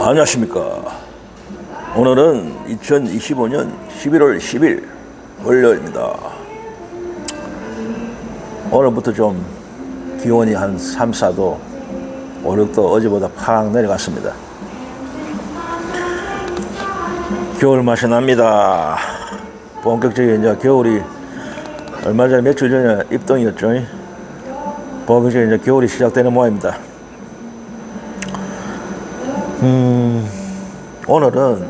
안녕하십니까. 오늘은 2025년 11월 10일 월요일입니다. 오늘부터 좀 기온이 한 3, 4도, 5, 6도 어제보다 팍 내려갔습니다. 겨울 맛이 납니다. 본격적인 이제 겨울이 얼마 전에 며칠 전에 입동이었죠. 본격적인 이제 겨울이 시작되는 모양입니다. 오늘은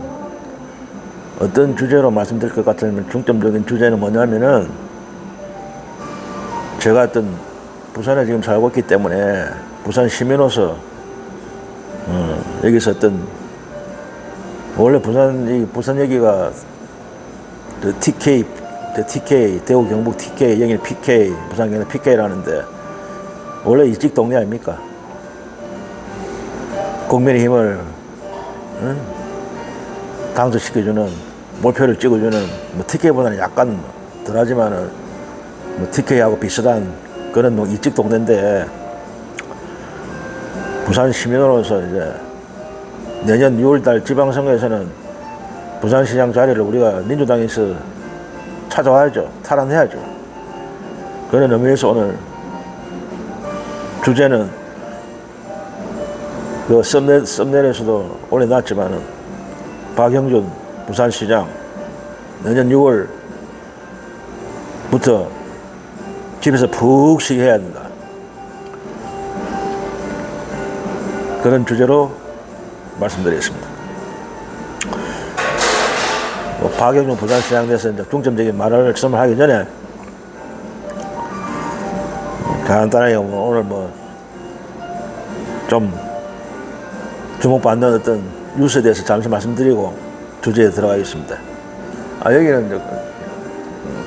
어떤 주제로 말씀드릴 것 같으면 중점적인 주제는 뭐냐면은 제가 부산에 지금 살고 있기 때문에 부산 시민으로서 여기서 원래 부산 여기가 TK 대구 경북 TK 여기는 PK 부산 경북 PK라는데 원래 일찍 동네 아닙니까? 국민의힘을 당선시켜주는 몰표를 찍어주는 TK보다는 약간 덜하지만은 TK하고 비슷한 그런 일찍 동네인데 부산 시민으로서 이제 내년 6월달 지방선거에서는 부산시장 자리를 우리가 민주당에서 찾아와야죠. 탈환해야죠. 그런 의미에서 오늘 주제는 그 썸네일에서도 올려놨지만은 박영준 부산시장 내년 6월부터 집에서 푹 쉬게 해야 된다. 그런 주제로 말씀드리겠습니다. 박영준 부산시장에 대해서 이제 중점적인 말씀을 하기 전에 간단하게 오늘 좀 주목받는 어떤 뉴스에 대해서 잠시 말씀드리고 주제에 들어가겠습니다. 여기는 이제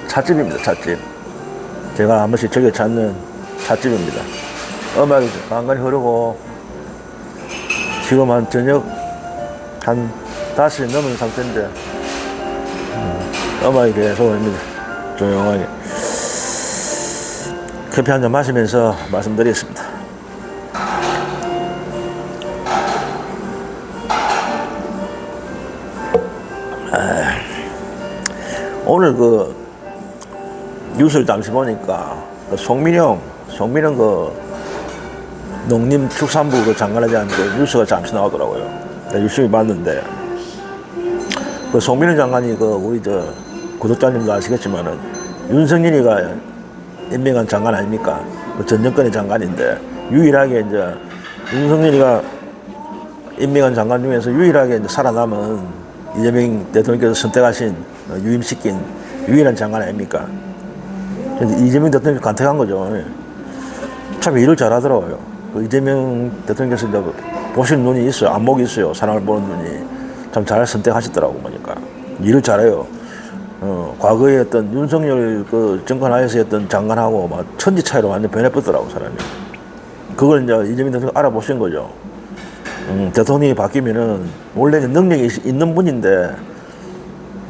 찻집입니다. 찻집. 제가 한 번씩 즐겨 찾는 찻집입니다. 음악이 간간히 흐르고 지금 한 저녁 한 5시 넘은 상태인데 음악이 계속 옵니다. 조용하게 커피 한잔 마시면서 말씀드리겠습니다. 오늘 뉴스를 잠시 보니까 송민영 농림축산부 장관에 대한 뉴스가 잠시 나오더라고요. 유심히 봤는데 송민영 장관이 우리 구독자님도 아시겠지만은 윤석열이가 임명한 장관 아닙니까? 전 정권의 장관인데 유일하게 이제 윤석열이가 임명한 장관 중에서 유일하게 이제 살아남은 이재명 대통령께서 선택하신 유임시킨 유일한 장관 아닙니까? 이재명 대통령이 간택한 거죠. 참 일을 잘하더라고요. 이재명 대통령께서 이제 보시는 눈이 있어요. 안목이 있어요. 사람을 보는 눈이. 참 잘 선택하시더라고 보니까. 일을 잘해요. 과거에 윤석열 정권 하에서 장관하고 천지 차이로 완전 변해버렸더라고, 사람이. 그걸 이제 이재명 대통령이 알아보신 거죠. 대통령이 바뀌면은 원래 능력이 있는 분인데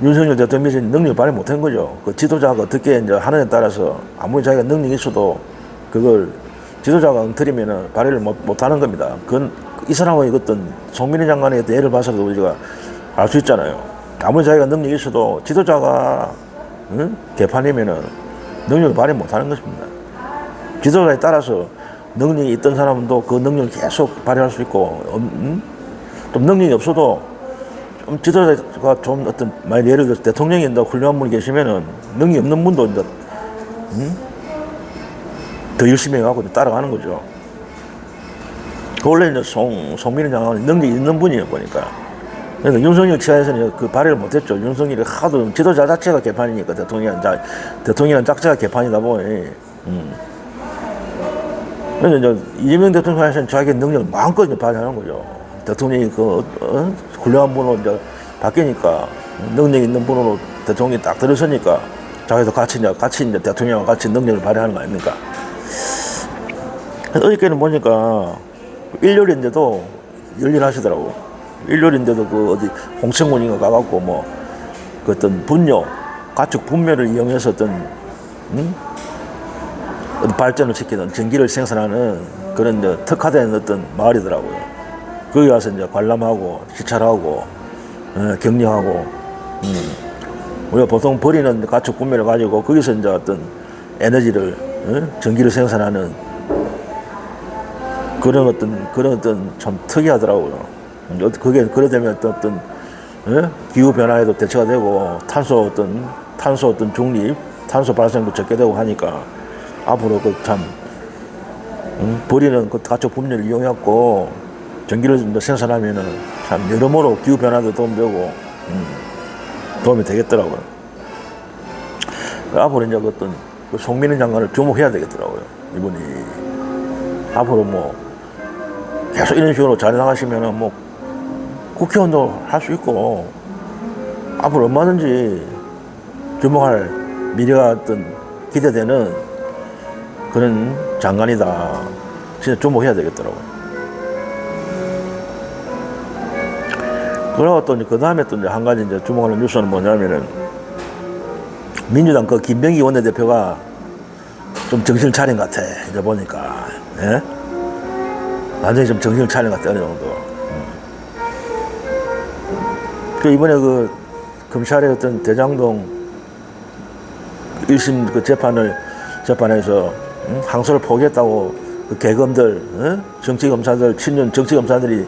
윤석열 대통령이 능력을 발휘 못한 거죠. 지도자가 어떻게 이제 하느냐에 따라서 아무리 자기가 능력이 있어도 그걸 지도자가 엉터리면은 발휘를 못 하는 겁니다. 이 사람의 송민희 장관의 예를 봐서도 우리가 알 수 있잖아요. 아무리 자기가 능력이 있어도 지도자가 개판이면은 능력을 발휘 못 하는 것입니다. 지도자에 따라서 능력이 있던 사람도 그 능력을 계속 발휘할 수 있고, 좀 능력이 없어도 좀 지도자가 좀 예를 들어서 대통령이 훌륭한 분이 계시면은 능력이 없는 분도 더 열심히 해가고 따라가는 거죠. 원래 이제 송민희 장관은 능력이 있는 분이에요, 보니까. 그래서 윤석열 치하에서는 발휘를 못했죠. 윤석열이 하도 지도자 자체가 개판이니까 대통령은 자체가 개판이다 보니. 그래서 이제 이재명 대통령에서는 자기 능력을 마음껏 발휘하는 거죠. 대통령이 훌륭한 분으로 이제 바뀌니까 능력 있는 분으로 대통령이 딱 들어서니까 자기도 같이 이제 대통령과 같이 능력을 발휘하는 거 아닙니까? 어저께는 보니까 일요일인데도 열일하시더라고. 일요일인데도 어디 홍천군인가 가갖고 가축 분묘를 이용해서 발전을 시키는 전기를 생산하는 그런 특화된 어떤 마을이더라고요. 거기 가서 이제 관람하고 시찰하고 격려하고 우리가 보통 버리는 가축 분멸을 가지고 거기서 이제 어떤 에너지를 전기를 생산하는 그런 어떤 참 특이하더라고요. 그게 그러되면 어떤 기후 변화에도 대처가 되고 탄소 어떤 중립, 탄소 발생도 적게 되고 하니까 앞으로 그 참 버리는 그 가축 분열을 이용해갖고 전기를 좀 더 생산하면은 참 여러모로 기후 변화도 도움되고 도움이 되겠더라고요. 앞으로 이제 어떤 그 송민희 장관을 주목해야 되겠더라고요. 이분이 앞으로 뭐 계속 이런 식으로 잘 나가시면은 뭐 국회의원도 할 수 있고 앞으로 얼마든지 주목할 미래가 어떤 기대되는 그런 장관이다. 진짜 주목해야 되겠더라고요. 그러고 또 그 다음에 또 이제 한 가지 이제 주목하는 뉴스는 뭐냐면은 민주당 그 김병기 원내대표가 좀 정신을 차린 것 같아. 이제 보니까. 예? 완전히 좀 정신을 차린 것 같아. 어느 정도. 그 이번에 그 검찰의 어떤 대장동 1심 그 재판에서 항소를 포기했다고 그 계검들, 정치검사들, 친윤 정치검사들이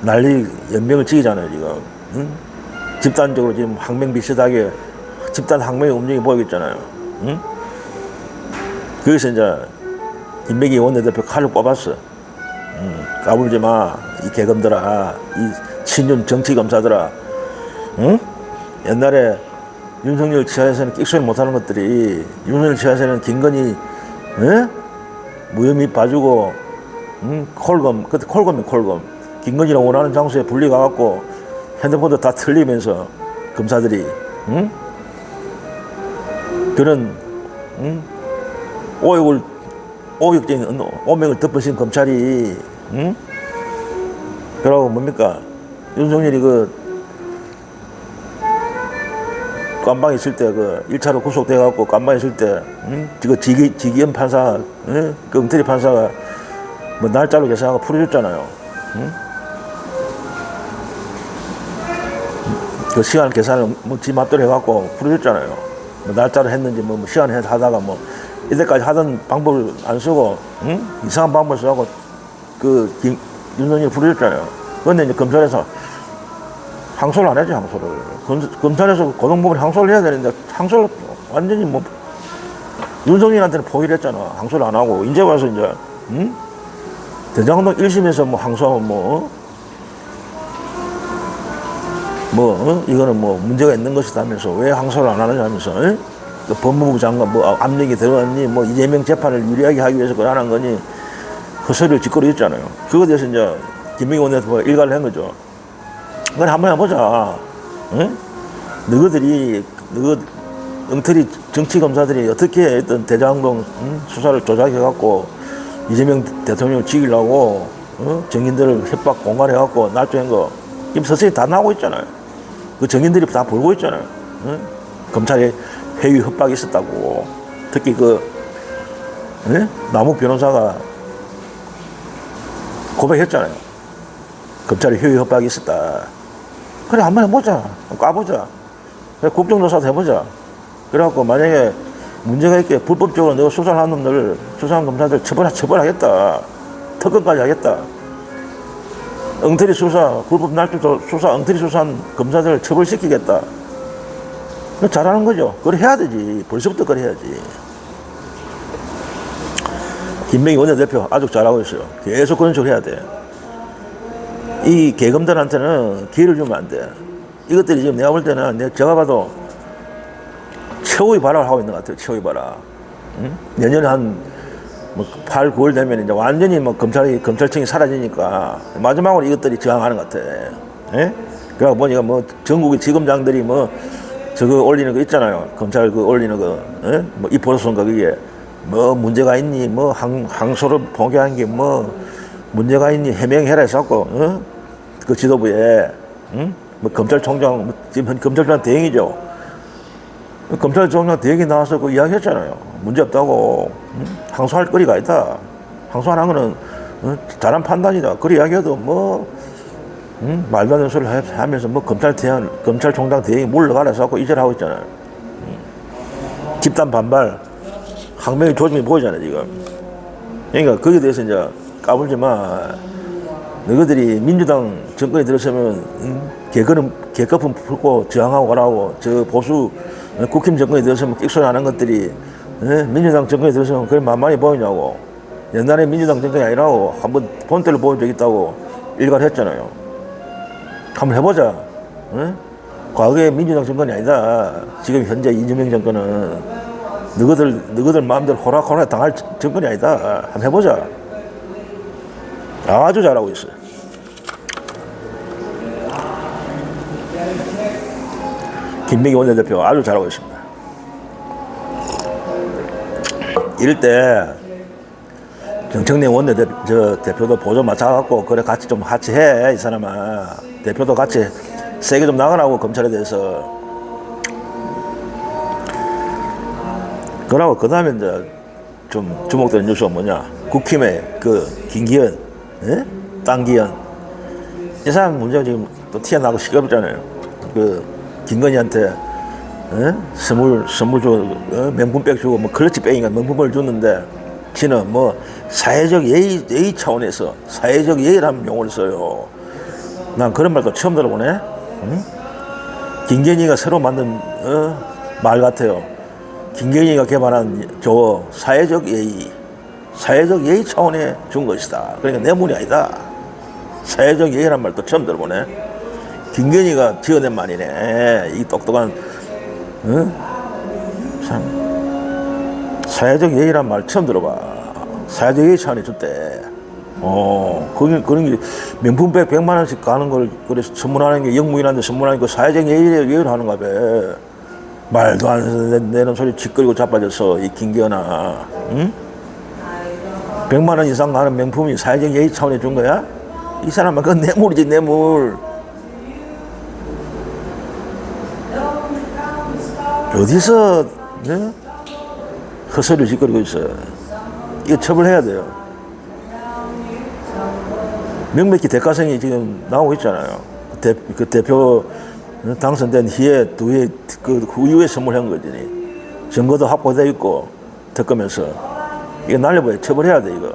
난리 연명을 찍이잖아요, 지금. 집단적으로 지금 항명 비슷하게 집단 항명의 움직임이 보이고 있잖아요. 거기서 이제 김병기 원내대표 칼을 뽑았어. 까불지 마, 이 계검들아, 이 친윤 정치검사들아. 옛날에 윤석열 지하에서는 끽소리 못하는 것들이 윤석열 지하에서는 김건희 무혐의 봐주고 콜검, 그때 콜검 김건희랑 원하는 장소에 분리 가갖고 핸드폰도 다 틀리면서 검사들이 그런 오욕적인 오명을 덮으신 검찰이 그러고 뭡니까 윤석열이 그 깜방에 있을 때 그 1차로 구속돼갖고 깜방에 있을 때 그 지기현 판사 그 엉터리 판사가 뭐 날짜로 계산하고 풀어줬잖아요. 그 시간 계산을 뭐 지 맘대로 해갖고 풀어줬잖아요. 뭐 날짜로 했는지 뭐 시간 하다가 뭐 이때까지 하던 방법을 안 쓰고 이상한 방법을 써갖고 그 윤석열이 풀어줬잖아요. 그런데 이제 검찰에서 항소를 안 하지, 항소를. 검찰에서 고등법원이 항소를 해야 되는데, 항소를 완전히 뭐, 윤석열한테는 포기를 했잖아. 항소를 안 하고. 이제 와서 이제, 대장동 1심에서 뭐 항소하면 이거는 뭐 문제가 있는 것이다면서 왜 항소를 안 하느냐 하면서, 그 법무부 장관 뭐 압력이 들어갔니, 뭐 이재명 재판을 유리하게 하기 위해서 그걸 안 한 거니, 헛소리를 짓거리했잖아요. 그거에 대해서 이제 김병기 원내대표가 일가를 한 거죠. 그걸 한번 해보자. 응? 너희들이 엉터리 정치검사들이 어떻게 했던 대장동 수사를 조작해갖고 이재명 대통령을 죽이려고 정인들을 협박 공갈해갖고 날조한 거 지금 서서히 다 나오고 있잖아요. 그 정인들이 다 벌고 있잖아요. 응? 검찰에 회유 협박이 있었다고. 특히 그 남욱 변호사가 고백했잖아요. 검찰에 회유 협박이 있었다. 그래, 한번 해보자. 까보자. 그래, 국정조사도 해보자. 그래갖고, 만약에 문제가 있게 불법적으로 내가 수사를 한 놈들, 수사한 검사들 처벌하겠다. 특검까지 하겠다. 엉터리 수사, 불법 날조 수사, 엉터리 수사한 검사들을 처벌시키겠다. 잘하는 거죠. 그걸 해야 되지. 벌써부터 그걸 해야지. 김병기 원내대표 아주 잘하고 있어요. 계속 그런 식으로 해야 돼. 이 계검들한테는 기회를 주면 안 돼. 이것들이 지금 내가 볼 때는 제가 봐도 최후의 발악을 하고 있는 것 같아요. 최후의 발악. 내년에 한 8, 9월 되면 이제 완전히 뭐 검찰청이 사라지니까 마지막으로 이것들이 저항하는 것 같아. 예? 그러고 보니까 뭐 전국의 지검장들이 뭐 저거 올리는 거 있잖아요. 검찰 그 올리는 거, 예? 뭐 입포선거 거기에 뭐 문제가 있니? 뭐 항소를 포기한 게 뭐 문제가 있니? 해명해라 해서 그 지도부에, 뭐 검찰총장, 지금 검찰총장 대행이죠. 검찰총장 대행이 나와서 그 이야기 했잖아요. 문제 없다고. 항소할 거리가 있다. 항소 안 한 거는 잘한 판단이다. 그런 이야기해도 뭐 응? 말도 안 되는 소리를 하면서 뭐 검찰총장 대행이 물러가라 해서 이절 하고 있잖아요. 집단 반발, 항명의 조짐이 보이잖아요, 지금. 그러니까 거기에 대해서 이제 까불지 마. 너희들이 민주당 정권에 들어서면 개거품 풀고 저항하고 가라고. 저 보수 국힘 정권에 들어서면 끽소리 하는 것들이 민주당 정권에 들어서면 그걸 만만히 보이냐고. 옛날에 민주당 정권이 아니라고 한번 본때를 보여준 적 있다고 일갈했잖아요. 한번 해보자. 과거에 민주당 정권이 아니다. 지금 현재 이재명 정권은 너희들 마음대로 호락호락 당할 정권이 아니다. 한번 해보자. 아주 잘하고 있어요. 김병기 원내대표 아주 잘하고 있습니다. 이럴 때 정청래 원내대표도 보조 맞춰갖고 그래 같이 좀 해. 이 사람아. 대표도 같이 세게 좀 나가라고 검찰에 대해서. 그러고 그 다음에 이제 좀 주목되는 뉴스가 뭐냐. 국힘의 그 김기현, 땅기현. 이 사람 문제가 지금 또 튀어나오고 시끄럽잖아요. 그 김건희한테 선물 주고 명품백 주고 뭐 클러치 백인가 명품을 줬는데 지는 뭐 사회적 예의 차원에서 사회적 예의라는 용어를 써요. 난 그런 말도 처음 들어보네. 김건희가 새로 만든 말 같아요. 김건희가 개발한 저 사회적 예의 차원에 준 것이다. 그러니까 뇌물이 아니다. 사회적 예의란 말도 처음 들어보네. 김건희가 지어낸 말이네. 이 똑똑한 참 사회적 예의란 말 처음 들어봐. 사회적 예의 차원에 줬대. 그런 게 명품백 100만 원씩 가는 걸 그래서 선물하는 게 영무인한테 선물하는 거 사회적 예의를 하는가 봐. 말도 안 되는 소리 짓거리고 자빠져서 이 김기현아. 100만 원 이상 가는 명품이 사회적 예의 차원에 준 거야? 이 사람은 그건 뇌물이지, 뇌물. 어디서 헛소리를 짓거리고 있어. 이거 처벌해야 돼요. 명백히 대가성이 지금 나오고 있잖아요. 그 대표 당선된 후에 그 이후에 선물한 거지. 증거도 확보되어 있고 특검에서 이거 날려봐야 처벌해야 돼. 이거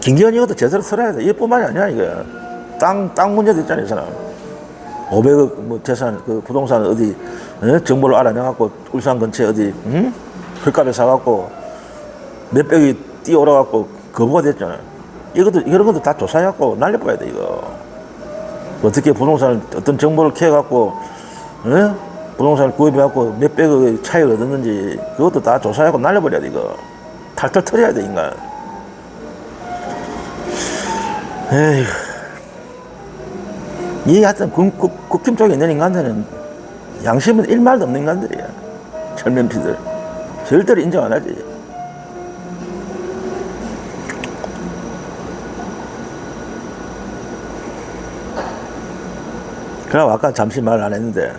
김기현 이것도 제대로 털어야 돼. 이뿐만이 아니야. 이거 땅 문제도 있잖아. 이 사람 500억 뭐 재산 그 부동산 어디 정보를 알아내갖고 울산 근처에 어디 헐값에 사갖고 몇백이 뛰어오르갖고 거부가 됐잖아요. 이런 것도 다 조사해갖고 날려봐야 돼. 이거 어떻게 부동산을 어떤 정보를 캐갖고 부동산을 구입해갖고 몇백의 차익을 얻었는지 그것도 다 조사하고 날려버려야 돼. 이거 탈탈 털어야 돼. 인간. 에휴. 이 하여튼 국힘 쪽에 있는 인간들은 양심은 일말도 없는 인간들이야. 철면피들. 절대로 인정 안 하지. 그럼 아까 잠시 말 안 했는데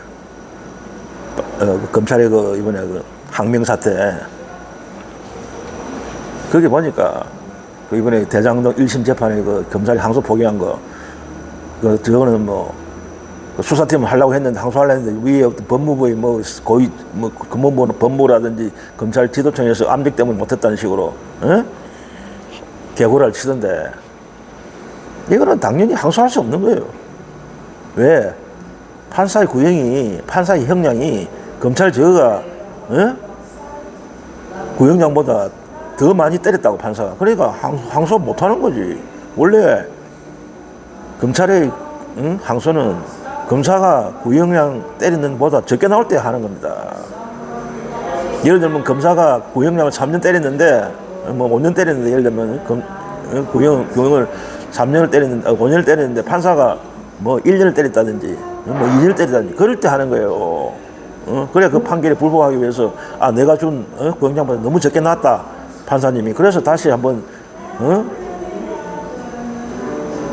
검찰의 이번에 항명 사태 거기 보니까 이번에 대장동 1심 재판에 검찰이 항소 포기한 거 저거는 수사팀을 하려고 했는데 항소하려고 했는데 위에 법무부의 고위 법무라든지 검찰 지도청에서 압력 때문에 못했다는 식으로 개고를 치던데 이거는 당연히 항소할 수 없는 거예요. 왜? 판사의 형량이 검찰 저거가 구형량보다 더 많이 때렸다고 판사가. 그러니까 항소 못하는 거지. 원래 검찰의 항소는 검사가 구형량 때리는 것보다 적게 나올 때 하는 겁니다. 예를 들면 검사가 구형량을 3년 때렸는데 5년 때렸는데 예를 들면 구형을 3년을 때렸는데 5년을 때렸는데 판사가 1년을 때렸다든지 2년을 때렸다든지 그럴 때 하는 거예요. 그래 그 판결에 불복하기 위해서 내가 준 구형량보다 너무 적게 나왔다 판사님이. 그래서 다시 한번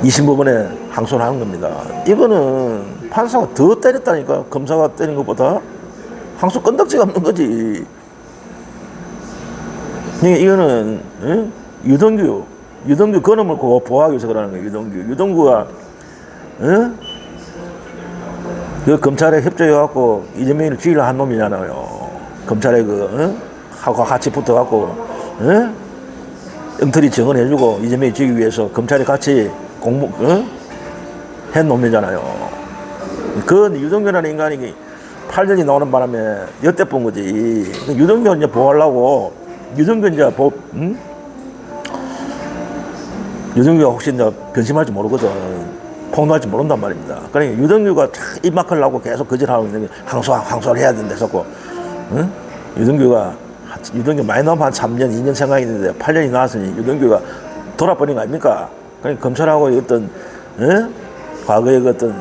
2심법원에 항소를 하는 겁니다. 이거는 판사가 더 때렸다니까. 검사가 때린 것보다 항소 건덕지가 없는 거지. 이거는 유동규 유동규 그놈을 보호하기 위해서 그러는 거예요. 유동규가 그 검찰에 협조해갖고 이재명을 죽이려 한 놈이잖아요. 검찰에 하고 같이 붙어갖고 엉터리 증언해주고 이재명이 죽이기 위해서 검찰에 같이 한 놈이잖아요. 그 유동규라는 인간이 8년이 나오는 바람에 엿대본 거지. 유동규 이제 보호하려고 유동규 이제 유동규가 혹시 이제 변심할지 모르거든. 폭로할지 모른단 말입니다. 그러니까 유동규가 입 막으려고 계속 거짓하고 있는 게 항소를 해야 된다 했었고, 유동규 많이 나오면 한 3년, 2년 생각이 있는데 8년이 나왔으니 유동규가 돌아버린 거 아닙니까? 그러니까 검찰하고 어떤, 과거의 어떤,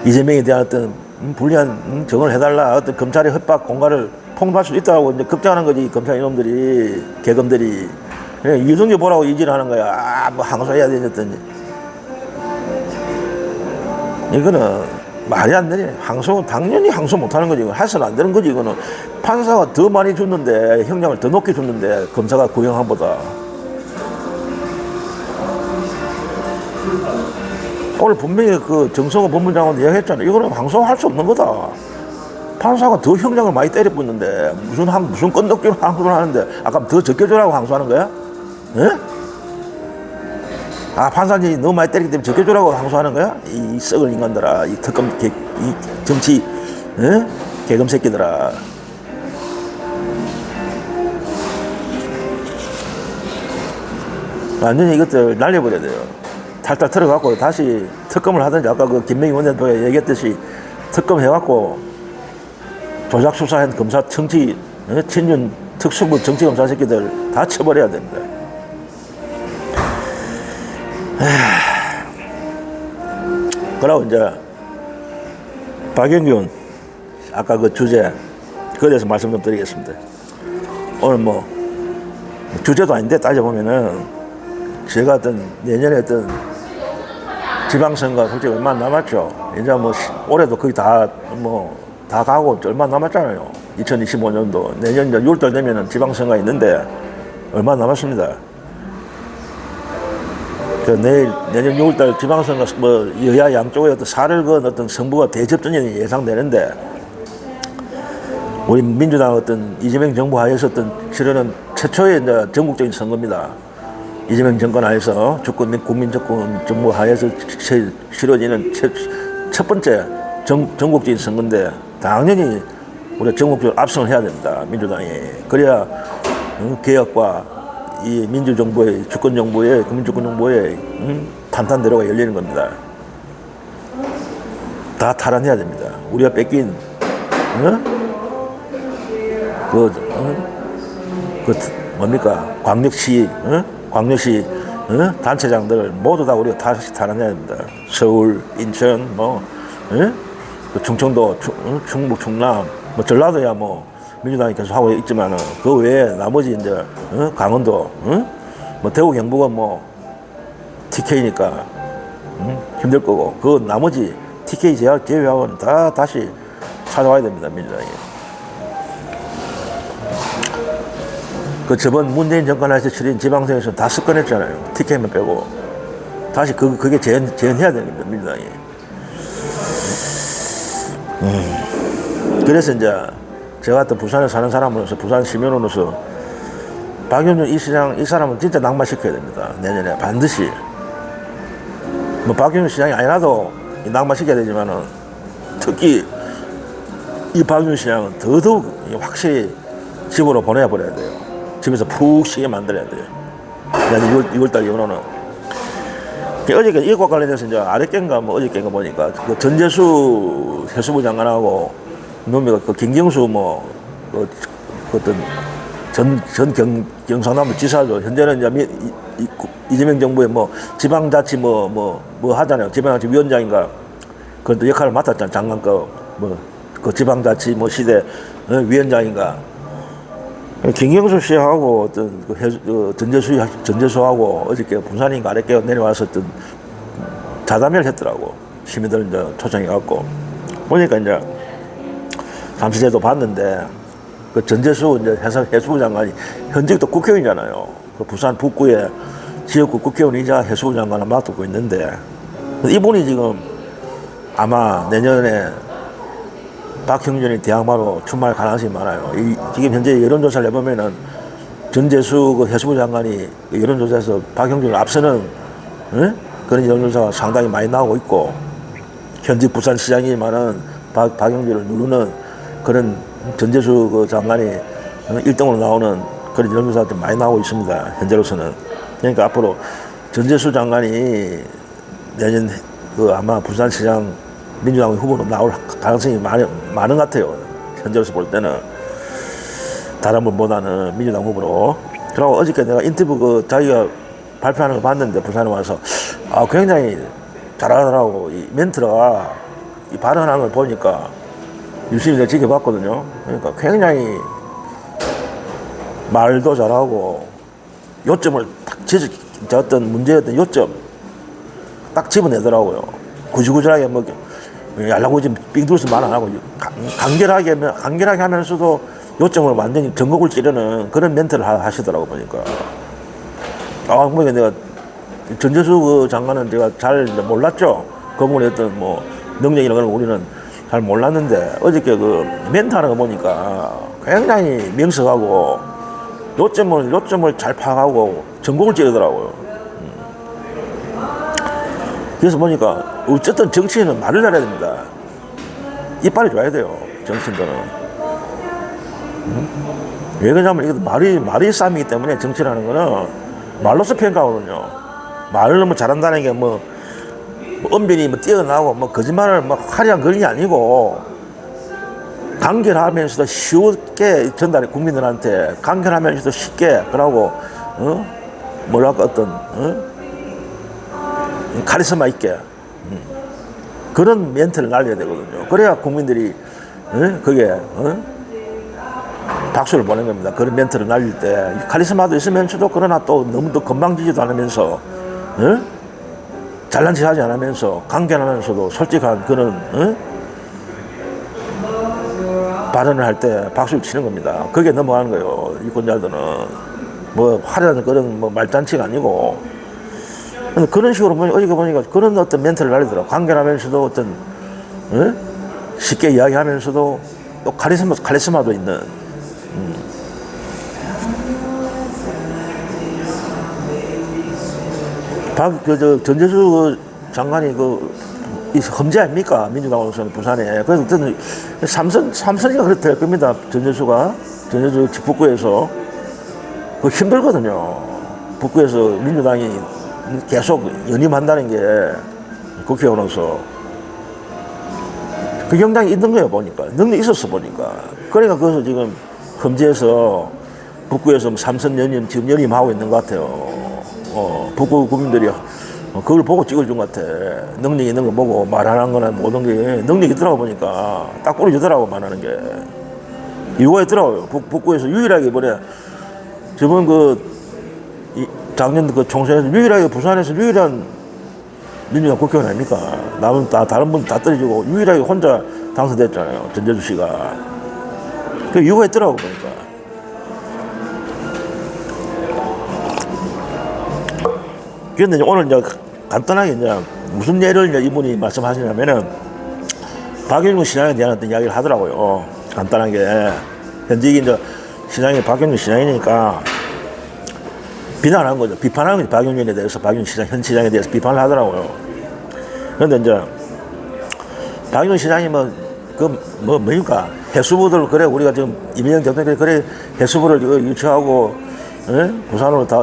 이재명에 대한 어떤 불리한 증언을 해달라, 어떤 검찰의 협박 공갈을 폭로할 수 있다고 이제 걱정하는 거지, 검찰 이놈들이, 개검들이. 그러니까 유동규 보라고 이질을 하는 거야. 뭐 항소해야 되겠더니. 이거는 말이 안 되네. 당연히 항소 못 하는 거지. 해서는 안 되는 거지. 이거는 판사가 더 많이 줬는데, 형량을 더 높게 줬는데, 검사가 구형한보다. 오늘 분명히 그 정성호 법무장관 이야기했잖아요. 이거는 항소할 수 없는 거다. 판사가 더 형량을 많이 때려붓는데, 무슨 건덕지로 항소를 하는데, 아까 더 적혀주라고 항소하는 거야? 예? 판사님이 너무 많이 때리기 때문에 적혀주라고 항소하는 거야? 이 썩을 인간들아, 이 특검, 이 정치, 개검 새끼들아. 완전히 이것들 날려버려야 돼요. 탈탈 털어갖고 다시 특검을 하든지, 아까 그 김명희 원장도 얘기했듯이 특검 해갖고 조작 수사한 검사 정치, 친윤 특수부 정치검사 새끼들 다 쳐버려야 됩니다. 그러고 이제 박영균 아까 그 주제 그에 대해서 말씀 좀 드리겠습니다. 오늘 뭐 주제도 아닌데 따져보면은 제가 어떤 내년에 어떤 지방선거 솔직히 얼마 안 남았죠. 이제 뭐 올해도 거의 다 가고 얼마 안 남았잖아요. 2025년도 내년 이제 6월달 되면은 지방선거가 있는데 얼마 안 남았습니다. 내년 6월달 지방선거 뭐 여야 양쪽의 어떤 살을 그은 어떤 승부가 대접전이 예상되는데, 우리 민주당 어떤 이재명 정부 하에서 어떤 치르는 최초의 이제 전국적인 선거입니다. 이재명 정권 하에서 국민 정권 정부 하에서 치러지는 첫 번째 전국적인 선거인데, 당연히 우리가 전국적으로 압승을 해야 됩니다. 민주당이. 그래야 개혁과 이 민주정부의 주권정부의 국민주권정부의 탄탄대로가 열리는 겁니다. 다 탈환해야 됩니다. 우리가 뺏긴 뭡니까 광역시 단체장들 모두 다 우리가 다시 탈환해야 됩니다. 서울, 인천, 충청도, 충북, 충남, 전라도야 민주당이 계속 하고 있지만은 그 외에 나머지 이제 강원도, 대구 경북은 TK니까 힘들 거고, 그 나머지 TK 제외하고는 다 다시 찾아와야 됩니다. 민주당이. 그 저번 문재인 정권에서 치른 지방선거에서 다 습관했잖아요. TK만 빼고. 다시 그게 재현해야 됩니다. 민주당이. 그래서 이제 제가 또 부산에 사는 사람으로서, 부산 시민으로서 박영준 이 사람은 진짜 낙마시켜야 됩니다. 내년에 반드시. 박영준 시장이 아니라도 낙마시켜야 되지만은, 특히 이 박영준 시장은 더더욱 확실히 집으로 보내버려야 돼요. 집에서 푹 쉬게 만들어야 돼요. 내년 6월달 이후로는. 어저께 이것과 관련해서 이제 아랫견가 어저께인가 보니까 그 전재수 해수부 장관하고 놈이 그 김경수 어떤 경상남도 지사도 현재는 이제 이재명 정부의 지방자치 하잖아요. 지방자치 위원장인가 그런 역할을 맡았잖아요. 장관급 그 지방자치 시대 위원장인가. 김경수 씨하고 어떤 전재수하고 어저께 부산인가 아랫게 내려와서 어떤 자담회를 했더라고. 시민들 이제 초청해갖고 보니까 이제 잠시제도 봤는데, 그 전재수 이제 해수부 장관이 현직도 국회의원이잖아요. 그 부산 북구에 지역구 국회의원이자 해수부 장관을 맡고 있는데 이분이 지금 아마 내년에 박형준이 대항마로 출마할 가능성이 많아요. 지금 현재 여론조사를 해보면은 전재수 그 해수부 장관이 여론조사에서 박형준을 앞서는 그런 여론조사가 상당히 많이 나오고 있고 현직 부산시장이지만은 박형준을 누르는 그런 전재수 그 장관이 1등으로 나오는 그런 여론조사들 많이 나오고 있습니다. 현재로서는. 그러니까 앞으로 전재수 장관이 내년 그 아마 부산시장 민주당 후보로 나올 가능성이 많은 것 같아요. 현재로서 볼 때는. 다른 분보다는 민주당 후보로. 그리고 어저께 내가 인터뷰 그 자기가 발표하는 거 봤는데 부산에 와서 굉장히 잘하더라고. 이 멘트가 이 발언하는 걸 보니까 유심히 내가 지켜봤거든요. 그러니까 굉장히 말도 잘하고 요점을 딱 어떤 문제였던 요점 딱 집어내더라고요. 구질구질하게 뭐 얄라고 빙 둘서 말 안 하고 간결하게 하면서도 요점을 완전히 전곡을 찌르는 그런 멘트를 하시더라고 보니까. 보니까 내가 전재수 그 장관은 제가 잘 몰랐죠. 그분의 어떤 뭐 능력이나 그런 거 우리는 잘 몰랐는데 어저께 그 멘트 하는 거 보니까 굉장히 명석하고 요점을 잘 파악하고 전곡을 찌르더라고요. 그래서 보니까 어쨌든 정치인은 말을 잘해야 됩니다. 이빨이 좋아야 돼요. 정치인들은. 왜 그러냐면 이게 말이 싸움이기 때문에 정치라는 거는 말로서 평가하거든요. 말을 너무 잘한다는 게 뭐 언변이 뭐 뛰어나고 뭐 거짓말을 뭐 화려한 그런 게 아니고 간결하면서도 쉽게 전달해 국민들한테 간결하면서도 쉽게 그러고 뭐랄까 어떤 카리스마 있게 그런 멘트를 날려야 되거든요. 그래야 국민들이 그게 박수를 보낸 겁니다. 그런 멘트를 날릴 때 카리스마도 있으면서도 그러나 또 너무 또 건방지지도 않으면서 잘난 체 하지 않으면서 간결하면서도 솔직한 그런 발언을 할 때 박수를 치는 겁니다. 그게 넘어가는 거예요. 유권자들은 뭐 화려한 그런 뭐 말잔치가 아니고 그런 식으로 어저께 보니까 그런 어떤 멘트를 날리더라고. 간결하면서도 어떤 쉽게 이야기하면서도 또 카리스마도 있는. 전재수 장관이 이 험지 아닙니까? 민주당으로서는 부산에. 그래서 어떤 삼선이가 그렇다 겁니다. 전재수 북구에서. 힘들거든요. 북구에서 민주당이 계속 연임한다는 게 국회의원으로서. 그 영향이 있는 거예요, 보니까. 능력이 있었어, 보니까. 그러니까 거기서 지금 험지에서 북구에서 삼선 연임, 지금 연임하고 있는 것 같아요. 북구 국민들이 그걸 보고 찍어준 것 같아. 능력 있는 거 보고 말하는 거나 모든 게 능력이 있더라고 보니까 딱 뿌려주더라고 말하는 게. 이유가 있더라고요. 북구에서 유일하게 이번에 저번 작년 총선에서 유일하게 부산에서 유일한 민주당 국회의원 아닙니까? 남은 다른 분 다 떨어지고 유일하게 혼자 당선됐잖아요. 전재수 씨가. 그 이유가 있더라고 보니까. 그런데 오늘 이제 간단하게 이제 무슨 예를 이제 이분이 말씀하시냐면은 박영준 시장에 대한 어떤 이야기를 하더라고요. 간단하게. 현직이 이제 시장이 박영준 시장이니까 비난한 거죠. 비판하는 거죠. 박영준에 대해서, 현 시장에 대해서 비판을 하더라고요. 그런데 이제 박영준 시장이 뭡니까? 해수부들, 그래, 우리가 지금 이민영 대통령이 그래, 해수부를 유치하고, 부산으로 다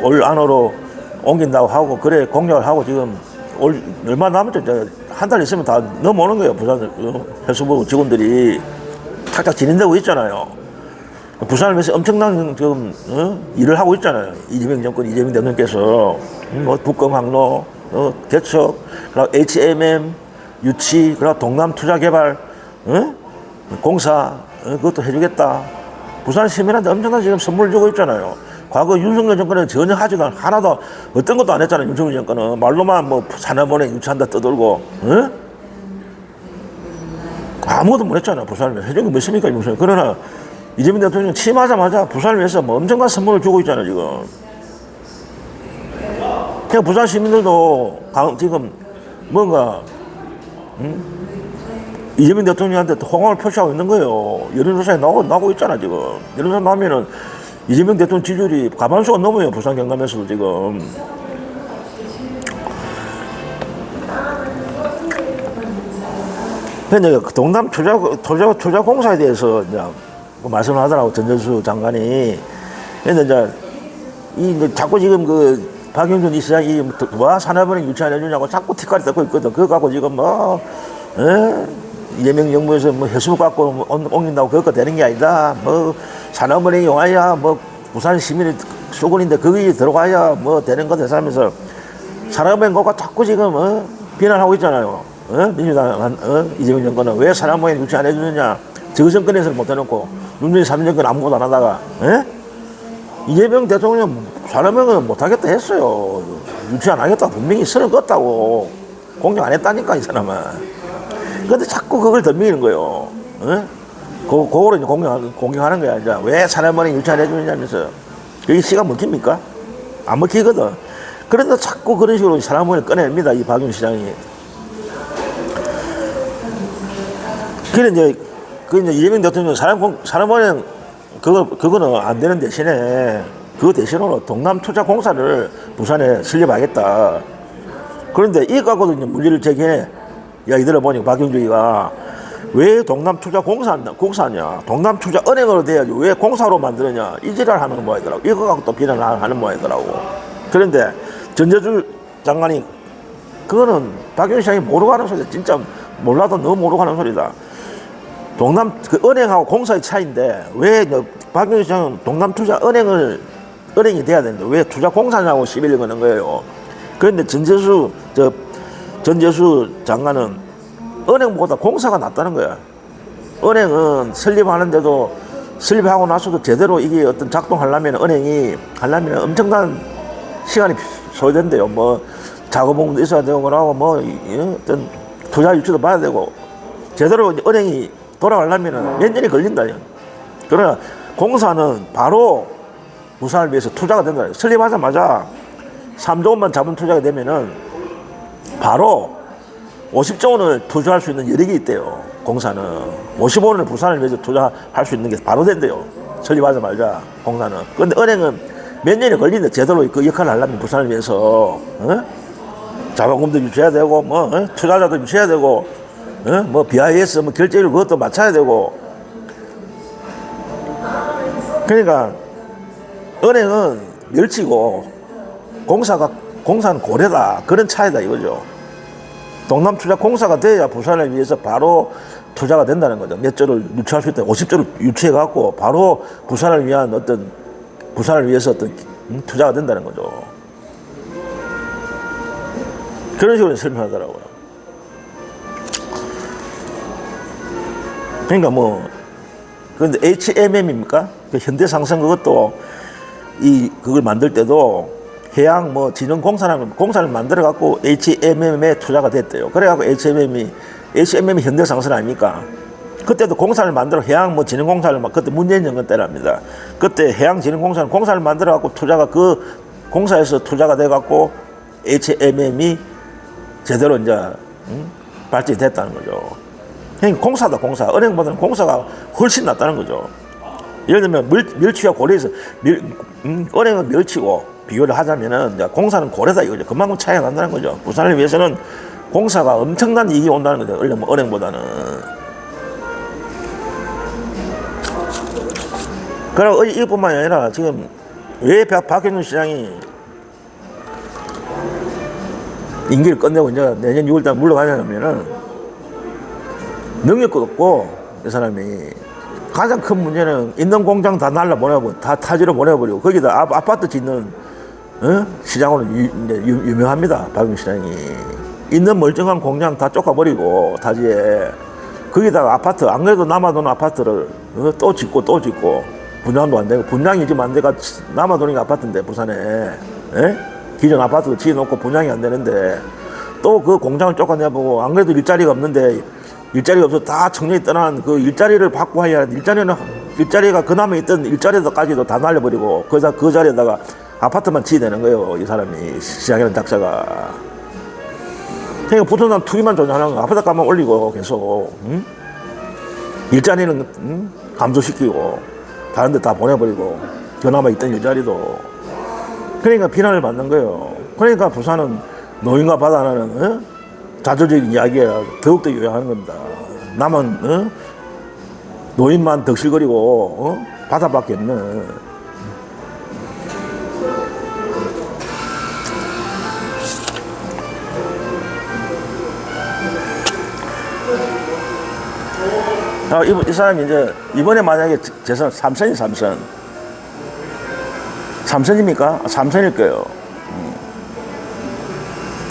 올 안으로 옮긴다고 하고, 그래, 공약을 하고 지금 얼마 남았죠? 한 달 있으면 다 넘어오는 거예요. 부산 해수부 직원들이 탁탁 진행되고 있잖아요. 부산을 위해서 엄청난 지금 일을 하고 있잖아요. 이재명 대통령께서 북경항로, 개척, 그리고 HMM 유치, 그리고 동남 투자개발 공사 그것도 해주겠다. 부산 시민한테 엄청난 지금 선물을 주고 있잖아요. 과거 윤석열 정권은 전혀 하지도 하나도 어떤 것도 안 했잖아요. 윤석열 정권은 말로만 뭐 산업원에 유치한다 떠들고 아무것도 못 했잖아요. 부산을 해준 게 뭐 있습니까? 그러나 이재명 대통령 취임하자마자 부산을 위해서 뭐 엄청난 선물을 주고 있잖아요, 지금. 그냥 부산 시민들도 지금 뭔가, 이재명 대통령한테 호감을 표시하고 있는 거예요. 여론조사에 나오고 있잖아, 지금. 여론조사 나오면은 이재명 대통령 지지율이 과반수가 넘어요, 부산 경남에서도 지금. 근데 동남 투자 공사에 대해서 이제 말씀을 하더라고, 전전수 장관이. 근데 이제 자꾸 지금 박영준 이사장이 뭐 산업은행 유치 안 해주냐고 자꾸 티까지 듣고 있거든. 그거 갖고 지금 이재명 정부에서 뭐 해수부 갖고 옮긴다고 그거 되는 게 아니다. 뭐 산업은행이 와야 뭐 부산 시민이 수군인데 거기 들어가야 뭐 되는 거다 하면서 산업은행 갖고 자꾸 지금 비난하고 있잖아요. 민주당 이재명 정권은 왜 산업은행 유치 안 해주느냐. 저 정권에서는 못 해놓고 문재인 3년 정권 아무것도 안 하다가 이재명 대통령 산업은행은 못하겠다 했어요. 유치 안 하겠다 분명히 선을 껐다고 공격 안 했다니까 이 사람은. 근데 자꾸 그걸 덤비는 거예요. 그거로 이제 공격하는 거야. 이제 왜 산업은행 유치 안 해주느냐면서. 그게 시간 먹힙니까? 안 먹히거든. 그런데 자꾸 그런 식으로 산업은행을 꺼냅니다. 이 박윤 시장이. 그래 이제 이재명 대통령 산업은행 그거는 안 되는 대신에 그 대신으로 동남투자공사를 부산에 설립하겠다. 그런데 이 갖고도 이제 문제를 제기해. 야, 이들을 보니까 박영주이가 왜 동남투자공사냐? 동남투자은행으로 돼야지 왜 공사로 만드느냐? 이 지랄 하는 모양이더라고. 이거 갖고 또 비난을 하는 모양이더라고. 그런데 전재주 장관이 그거는 박영주 시장이 모르고 하는 소리다. 진짜 몰라도 너무 모르고 하는 소리다. 은행하고 공사의 차이인데, 왜, 박영주 시장은 은행이 돼야 되는데, 왜 투자공사냐고 시비를 거는 거예요. 그런데 전재수 장관은 은행보다 공사가 낫다는 거야. 은행은 설립하고 나서도 제대로 이게 어떤 작동하려면 은행이 엄청난 시간이 소요된대요. 뭐, 작업공도 있어야 되고, 그러고 어떤 투자 유치도 봐야 되고, 제대로 은행이 돌아가려면 몇 년이 걸린다. 그러나 공사는 바로 부산을 위해서 투자가 된다. 설립하자마자 3조 원만 자본 투자가 되면은 바로 50조 원을 투자할 수 있는 여력이 있대요. 공사는 50조 원을 부산을 위해서 투자할 수 있는 게 바로 된대요. 설립하자마자 공사는. 그런데 은행은 몇 년이 걸린다. 제대로 그 역할을 하려면 부산을 위해서 자본금도 유치해야 되고 투자자도 유치해야 되고 BIS 결제율 그것도 맞춰야 되고. 그러니까 은행은 멸치고 공사는 고래다. 그런 차이다 이거죠. 동남투자공사가 돼야 부산을 위해서 바로 투자가 된다는 거죠. 몇 조를 유치할 수 있다. 50조를 유치해갖고 바로 부산을 위해서 어떤 투자가 된다는 거죠. 그런 식으로 설명하더라고요. 그러니까 근데 HMM입니까? 현대상선 그것도 그걸 만들 때도 해양 공사를 만들어갖고 HMM에 투자가 됐대요. 그래갖고 HMM이 현대상선 아닙니까? 그때도 공사를 만들어 해양진흥공사를 그때 문재인 정권 때랍니다. 그때 공사를 만들어갖고 그 공사에서 투자가 돼갖고 HMM이 제대로 이제 발전이 됐다는 거죠. 그러니까 공사다, 공사. 은행보다는 공사가 훨씬 낫다는 거죠. 예를 들면 멸치와 고래에서 은행은 멸치고 비교를 하자면은 이제 공사는 고래다 이거죠. 그만큼 차이가 난다는 거죠. 부산을 위해서는 공사가 엄청난 이익이 온다는 거죠. 은행보다는. 그리고 이것뿐만이 아니라 지금 왜 박영준 시장이 임기를 끝내고 이제 내년 6월달 물러가냐면은 능력도 없고 이 사람이 가장 큰 문제는 있는 공장 다 날라보내고 다 타지로 보내버리고 거기다 아파트 짓는 시장으로 유명합니다. 박영준 시장이 있는 멀쩡한 공장 다 쫓아버리고 타지에 거기다가 아파트 안 그래도 남아도는 아파트를 또 짓고 분양도 안 되고 분양이 지금 안 돼가 남아도는 아파트인데 부산에 기존 아파트 지어놓고 분양이 안 되는데 또 그 공장을 쫓아내보고 안 그래도 일자리가 없는데 일자리가 없어서 다 청년이 떠난 그 일자리를 확보해야 일자리는 일자리가 그나마 있던 일자리까지도 다 날려버리고 그 자리에다가 아파트만 지어내는 거예요. 이 사람이 시장이라는 작자가. 그러니까 부동산 투기만 조장하는 거 아파트 값만 올리고 계속 응? 일자리는 응? 감소시키고 다른 데 다 보내버리고 그나마 있던 일자리도 그러니까 비난을 받는 거예요. 그러니까 부산은 노인과 바다라는 어? 자조적인 이야기가 더욱더 요양하는 겁니다. 남은 어? 노인만 덕실거리고 어? 바다밖에 없는 이 사람이 이제 이번에 만약에 재선 3선이 3선 3선입니까? 3선일 거예요.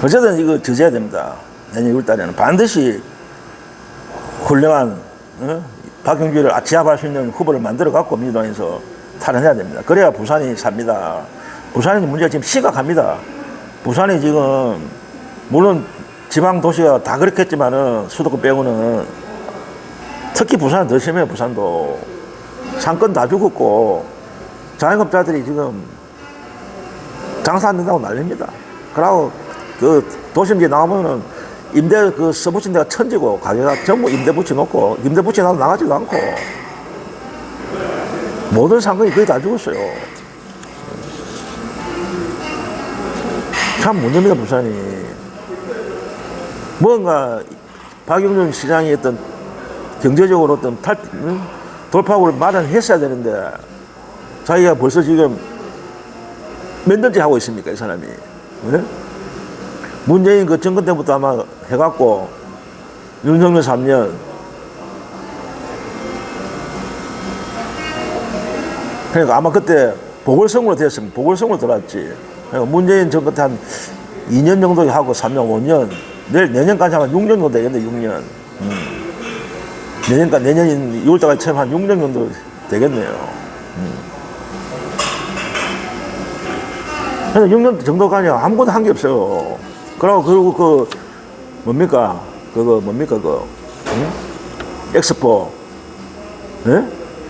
어쨌든 이거 저지해야 됩니다. 내년 6월달에는 반드시 훌륭한 박용규를 제압할 수 있는 후보를 만들어 갖고 민주당에서 탈환해야 됩니다. 그래야 부산이 삽니다. 부산의 문제가 지금 심각합니다. 부산이 지금 물론 지방 도시가 다 그렇겠지만은 수도권 빼고는 특히 부산은 더 심해요. 부산도 상권 다 죽었고 자영업자들이 지금 장사 안 된다고 난립니다. 그러고 그 도심지에 나오면은 임대 그 써붙인 데가 천지고 가게가 전부 임대 붙여놓고 임대 붙여놔도 나가지도 않고 모든 상권이 거의 다 죽었어요. 참 문제입니다. 부산이 뭔가 박용준 시장이 어떤 경제적으로 어떤 돌파구를 마련했어야 되는데 자기가 벌써 지금 몇 년째 하고 있습니까 이 사람이. 네? 문재인 그 정권 때부터 아마 해갖고 윤석열 3년 그러니까 아마 그때 보궐선거로 됐으면 보궐선거로 들어왔지. 그러니까 문재인 정권 때 한 2년 정도 하고 3년 5년 내년까지 하면 6년 정도 되겠네 6년. 내년 6월달까지 채면 한 6년 정도 되겠네요. 그래서 6년 정도까지 아무것도 한 게 없어요. 그리고 그 뭡니까? 엑스포. 예?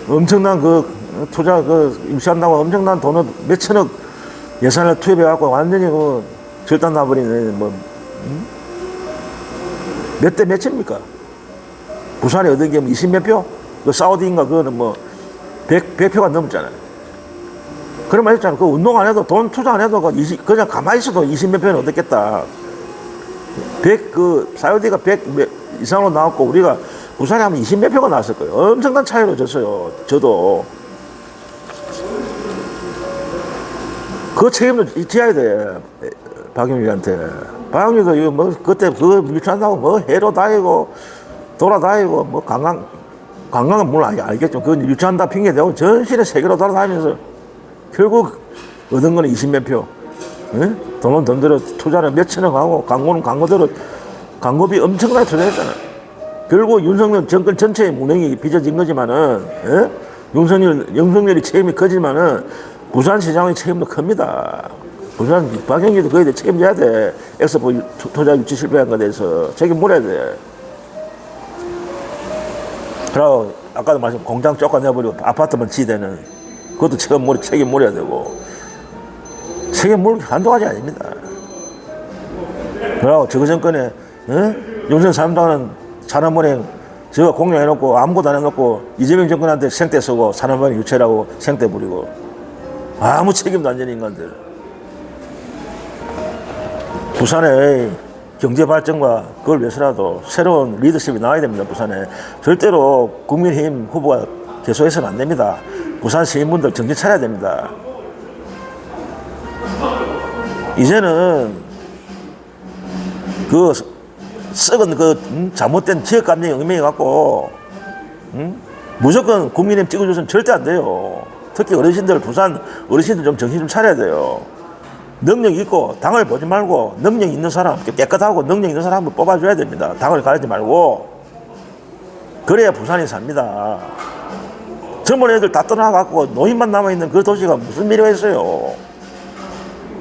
엄청난 그 투자 유치한다고 엄청난 돈을 몇천억 예산을 투입해갖고 완전히 그 절단 나버리는 몇 대 몇입니까? 부산에 얻은 게 20몇 표? 그 사우디인가 그거는 100표가 넘었잖아요. 그런 말 했잖아요. 그 운동 안 해도 돈 투자 안 해도 그냥 가만히 있어도 20몇 표는 얻었겠다. 사우디가 100 이상으로 나왔고 우리가 부산에 하면 20몇 표가 나왔을 거예요. 엄청난 차이로 졌어요. 저도. 그 책임을 지어야 돼. 박용규한테. 박용규가 이거 그때 유치한다고 해로 다니고 돌아다니고 관광은 물론 알겠죠. 그건 유치한다 핑계 대고 전시를 세계로 돌아다니면서 결국 얻은 거는 20몇 표. 예? 돈은 돈대로 투자를 몇천억 하고 광고는 광고대로 광고비 엄청나게 투자했잖아요. 결국 윤석열 정권 전체의 무능이 빚어진 거지만은 예? 윤석열이 책임이 커지만은 부산시장의 책임도 큽니다. 부산 박영기도 거기에 대해 책임져야 돼. 엑스포 투자 유치 실패한 거에 대해서 책임 물어야 돼. 그리고 아까도 말씀 공장 쫓아내버리고 아파트만 지대는 그것도 책임 물어야 되고 책임 물 한두 가지 아닙니다. 그리고 저거 정권에 윤석열 사람당은 산업은행 저거 공략해놓고 아무것도 안 해놓고 이재명 정권한테 생떼 쓰고 산업은행 유치라고 생떼 부리고 아무 책임도 안 지는 인간들. 부산의 경제 발전과 그걸 위해서라도 새로운 리더십이 나와야 됩니다. 부산에 절대로 국민의힘 후보가 계속해서는 안 됩니다. 부산 시민분들 정신 차려야 됩니다. 이제는 그 썩은 잘못된 지역 감정에 얽매여 갖고 무조건 국민의힘 찍어줘서는 절대 안 돼요. 특히 어르신들 부산 어르신들 좀 정신 좀 차려야 돼요. 능력 있고 당을 보지 말고 능력 있는 사람 깨끗하고 능력 있는 사람을 뽑아줘야 됩니다. 당을 가리지 말고. 그래야 부산이 삽니다. 젊은 애들 다 떠나갖고 노인만 남아있는 그 도시가 무슨 미래가 있어요.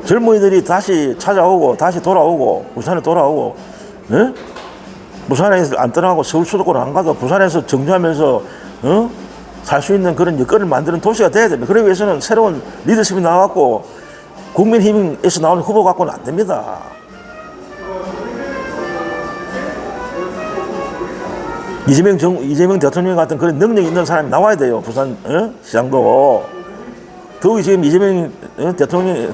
젊은이들이 다시 찾아오고 다시 돌아오고 부산에 돌아오고 에? 부산에서 안 떠나고 서울 수도권 안 가도 부산에서 정주하면서 살 수 있는 그런 여건을 만드는 도시가 돼야 됩니다. 그러기 위해서는 새로운 리더십이 나와갖고 국민힘에서 나오는 후보 갖고는 안 됩니다. 이재명 대통령 같은 그런 능력 있는 사람이 나와야 돼요. 부산 시장도. 더욱이 지금 이재명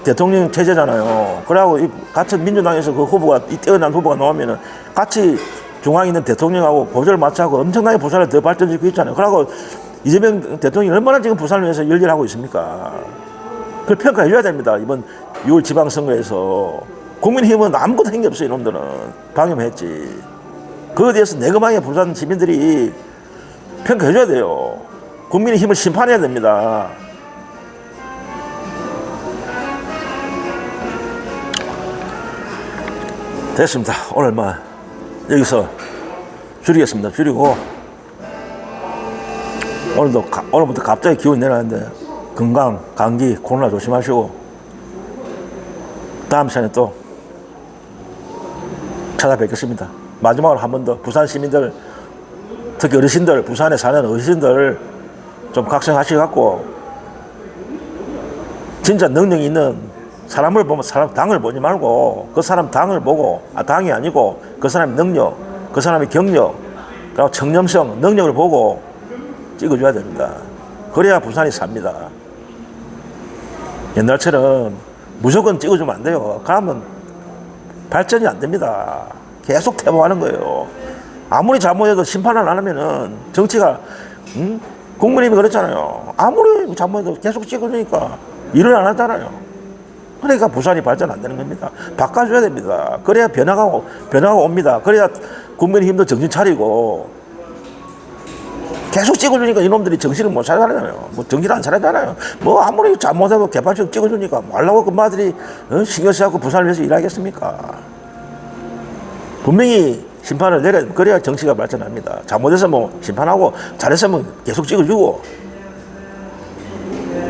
대통령 체제잖아요. 그래갖고 같은 민주당에서 그 후보가, 이 뛰어난 후보가 나오면은 같이 중앙에 있는 대통령하고 보조를 맞춰하고 엄청나게 부산을 더 발전시키고 있잖아요. 그러고 이재명 대통령이 얼마나 지금 부산을 위해서 열일하고 있습니까? 그걸 평가해줘야 됩니다. 이번 6월 지방선거에서. 국민힘은 아무것도 한 게 없어요. 이놈들은. 방임했지. 그거에 대해서 내거망의 부산 시민들이 평가해줘야 돼요. 국민의 힘을 심판해야 됩니다. 됐습니다. 오늘 여기서 줄이겠습니다. 줄이고, 오늘부터 갑자기 기온이 내려가는데, 건강, 감기, 코로나 조심하시고, 다음 시간에 또 찾아뵙겠습니다. 마지막으로 한 번 더 부산 시민들, 특히 어르신들, 부산에 사는 어르신들 좀 각성하시갖고, 진짜 능력이 있는 사람을 보면 당을 보지 말고 그 사람 당을 보고, 당이 아니고 그 사람의 능력, 그 사람의 경력, 그리고 청렴성, 능력을 보고 찍어줘야 됩니다. 그래야 부산이 삽니다. 옛날처럼 무조건 찍어주면 안 돼요. 그러면 발전이 안 됩니다. 계속 퇴보하는 거예요. 아무리 잘못해도 심판을 안 하면은 정치가, 국민의힘이 그랬잖아요. 아무리 잘못해도 계속 찍어주니까 일을 안 하잖아요. 그러니까 부산이 발전 안 되는 겁니다. 바꿔줘야 됩니다. 그래야 변화가 옵니다. 그래야 국민의힘도 정신 차리고, 계속 찍어주니까 이놈들이 정신을 못 차리잖아요. 정신을 안 차리잖아요. 아무리 잘못해도 개발적 찍어주니까 말라고 그 마들이 신경 쓰고 부산을 위해서 일하겠습니까? 분명히 심판을 그래야 정치가 발전합니다. 잘못해서 심판하고, 잘했으면 계속 찍어주고,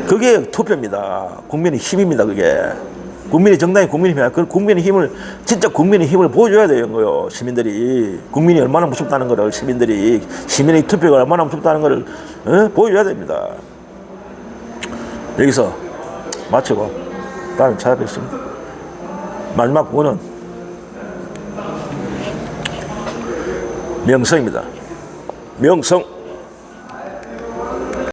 그게 투표입니다. 국민의 힘입니다. 그게 국민의 정당이 국민의 힘이야. 그 국민의 힘을, 진짜 국민의 힘을 보여줘야 되는 거예요. 시민들이 국민이 얼마나 무섭다는 거를, 시민의 투표가 얼마나 무섭다는 거를 보여줘야 됩니다. 여기서 마치고 다음에 찾아뵙겠습니다. 마지막 구호는 명성입니다. 명성.